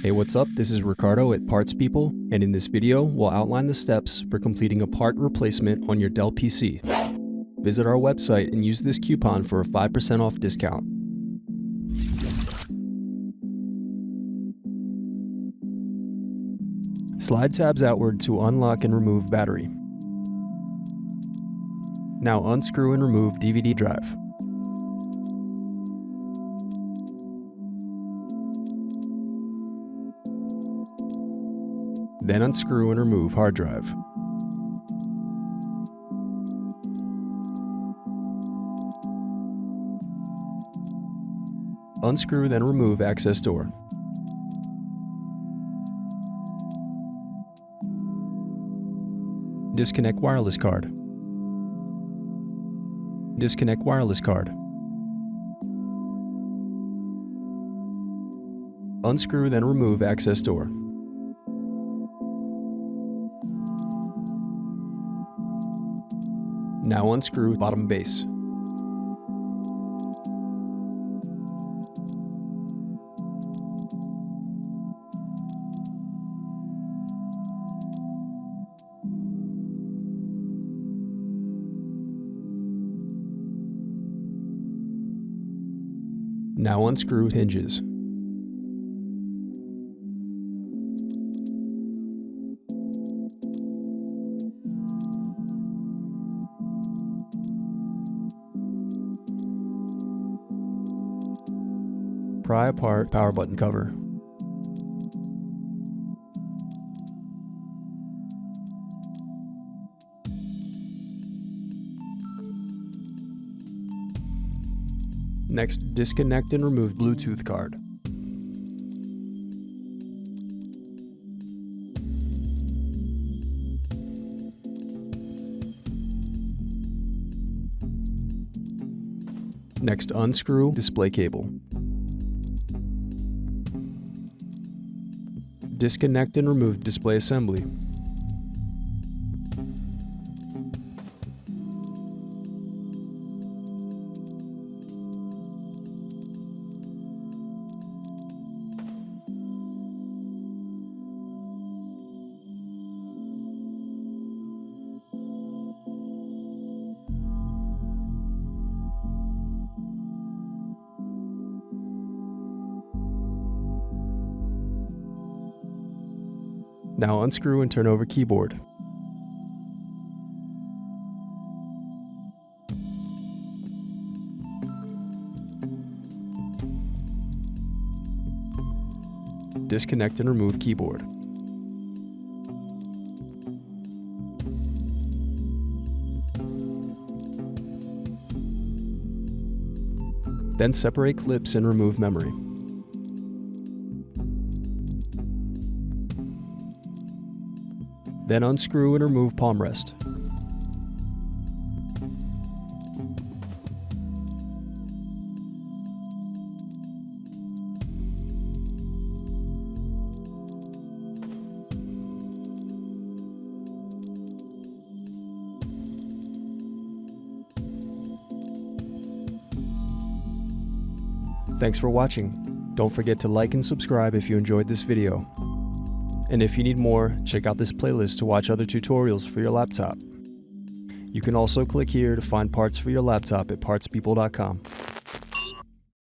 Hey, what's up? This is Ricardo at Parts People, and in this video, we'll outline the steps for completing a part replacement on your Dell PC. Visit our website and use this coupon for a 5% off discount. Slide tabs outward to unlock and remove battery. Now unscrew and remove DVD drive. Then unscrew and remove hard drive. Unscrew, then remove access door. Disconnect wireless card. Disconnect wireless card. Unscrew, then remove access door. Now unscrew bottom base. Now unscrew hinges. Pry apart power button cover. Next, disconnect and remove Bluetooth card. Next, unscrew display cable. Disconnect and remove display assembly. Now unscrew and turn over keyboard. Disconnect and remove keyboard. Then separate clips and remove memory. Then unscrew and remove Palmrest. Thanks for watching. Don't forget to like and subscribe if you enjoyed this video. And if you need more, check out this playlist to watch other tutorials for your laptop. You can also click here to find parts for your laptop at partspeople.com.